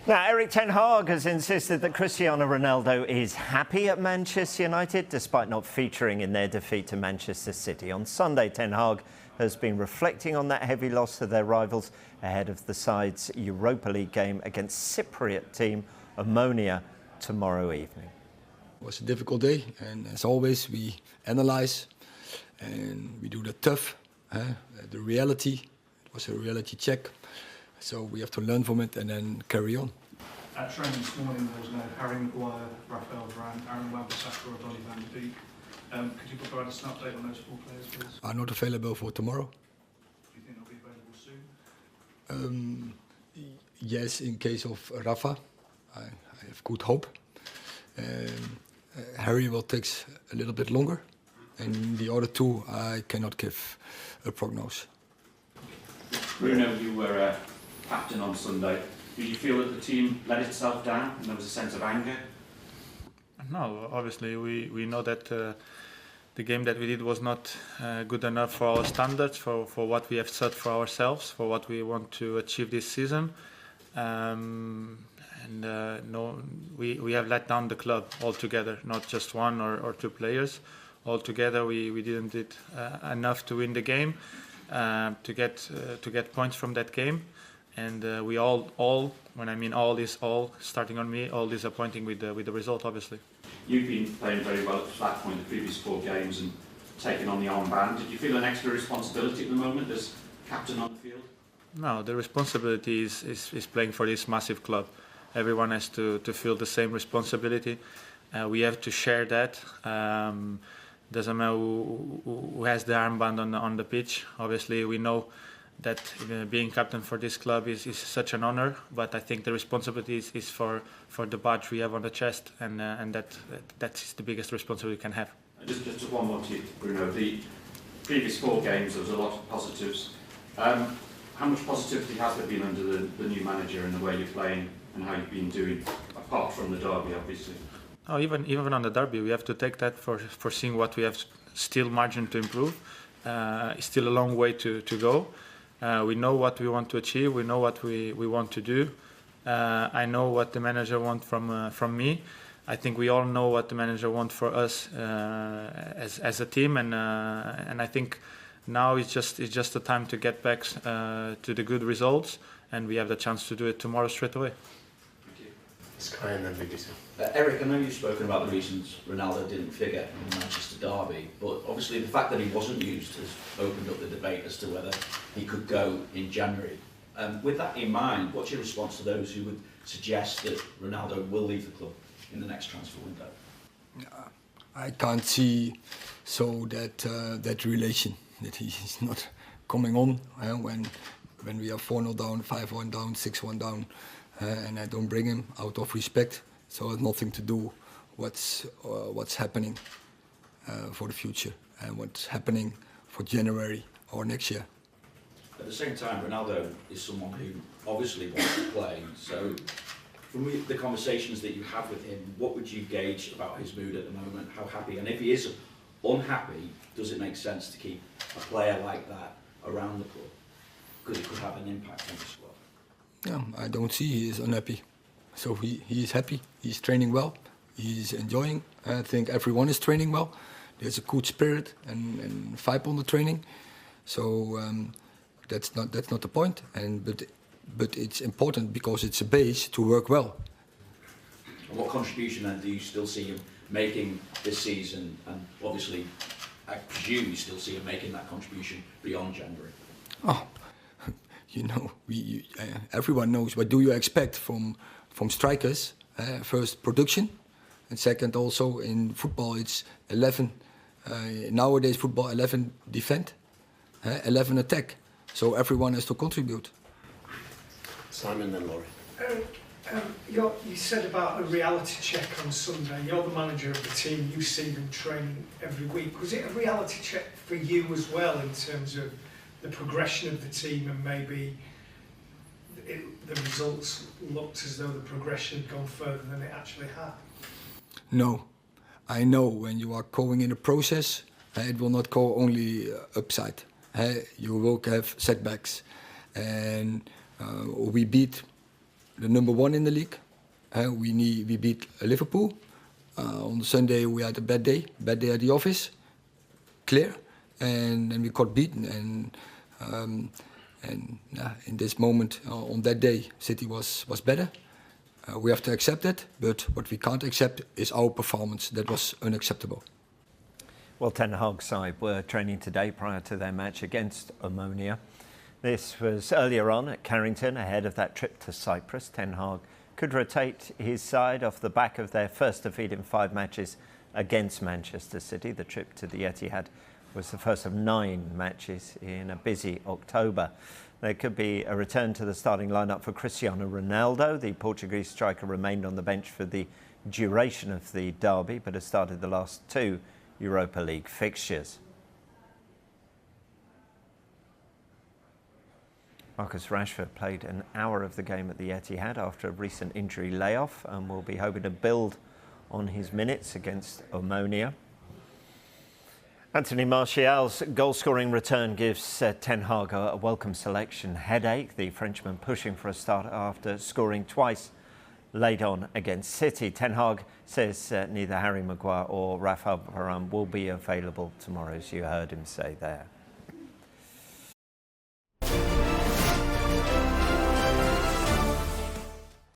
Now, Erik Ten Hag has insisted that Cristiano Ronaldo is happy at Manchester United, despite not featuring in their defeat to Manchester City. On Sunday, Ten Hag has been reflecting on that heavy loss to their rivals ahead of the side's Europa League game against Cypriot team Omonia tomorrow evening. It was a difficult day, and as always, we analyze and we do the tough, the reality. It was a reality check. So we have to learn from it and then carry on. At training this morning, there was no Harry Maguire, Raphael Varane, Aaron Wan-Bissaka or Donny van de Beek. Could you provide us an update on those four players, please? Are not available for tomorrow. Do you think they'll be available soon? Yes, in case of Rafa, I have good hope. Harry will take a little bit longer, and the other two I cannot give a prognosis. Bruno, you were captain on Sunday. Did you feel that the team let itself down and there was a sense of anger? No, obviously we know that the game that we did was not good enough for our standards, for what we have set for ourselves, for what we want to achieve this season. No, we have let down the club altogether, not just one or two players. Altogether, we didn't do enough to win the game, to get points from that game. And we all, when I mean all, is all, starting on me, all disappointing with the result, obviously. You've been playing very well at that point, the previous 4 games, and taking on the armband. Did you feel an extra responsibility at the moment as captain on the field? No, the responsibility is playing for this massive club. Everyone has to feel the same responsibility. We have to share that. Doesn't matter who has the armband on the pitch. Obviously, we know that being captain for this club is such an honor, but I think the responsibility is for the badge we have on the chest, and that's the biggest responsibility we can have. Just one more to you, Bruno. The previous 4 games, there was a lot of positives. How much positivity has there been under the new manager and the way you're playing and how you've been doing, apart from the derby, obviously? Oh, even on the derby, we have to take that for seeing what we have still margin to improve. It's still a long way to go. We know what we want to achieve. We know what we want to do. I know what the manager wants from me. I think we all know what the manager wants for us as a team, and I think now it's just the time to get back to the good results, and we have the chance to do it tomorrow straight away. Sky and then Vigdis. Erik, I know you've spoken about the reasons Ronaldo didn't figure in the Manchester derby, but obviously the fact that he wasn't used has opened up the debate as to whether he could go in January. With that in mind, what's your response to those who would suggest that Ronaldo will leave the club in the next transfer window? I can't see that relation that he's not coming on when we are 4-0 down, 5-1 down, 6-1 down. And I don't bring him out of respect, so it's nothing to do what's happening for the future and what's happening for January or next year. At the same time, Ronaldo is someone who obviously wants to play, so from the conversations that you have with him, what would you gauge about his mood at the moment, how happy, and if he is unhappy, does it make sense to keep a player like that around the club? Because it could have an impact on the squad. Yeah, I don't see he is unhappy. So he is happy, he's training well, he's enjoying. I think everyone is training well. There's a good spirit and vibe on the training. So that's not the point. But it's important because it's a base to work well. And what contribution then do you still see him making this season? And obviously, I presume you still see him making that contribution beyond January. Oh. You know, everyone knows what do you expect from strikers. First, production, and second, also in football, it's 11. Nowadays, football 11 defend, 11 attack. So everyone has to contribute. Simon then Laurie. You said about a reality check on Sunday. You're the manager of the team. You see them training every week. Was it a reality check for you as well in terms of the progression of the team, and maybe the results looked as though the progression had gone further than it actually had? No. I know when you are going in a process, it will not go only upside. You will have setbacks. And we beat the number one in the league. We beat Liverpool. On Sunday we had a bad day at the office, clear, and we got beaten. And in this moment, on that day, City was better. We have to accept it, but what we can't accept is our performance. That was unacceptable. Well, Ten Hag's side were training today prior to their match against Omonia. This was earlier on at Carrington, ahead of that trip to Cyprus. Ten Hag could rotate his side off the back of their first defeat in 5 matches against Manchester City. The trip to the Etihad was the first of 9 matches in a busy October. There could be a return to the starting lineup for Cristiano Ronaldo. The Portuguese striker remained on the bench for the duration of the derby, but has started the last 2 Europa League fixtures. Marcus Rashford played an hour of the game at the Etihad after a recent injury layoff and will be hoping to build on his minutes against Omonia. Anthony Martial's goal-scoring return gives Ten Hag a welcome selection headache. The Frenchman pushing for a start after scoring twice late on against City. Ten Hag says neither Harry Maguire or Rafa Varane will be available tomorrow, as you heard him say there.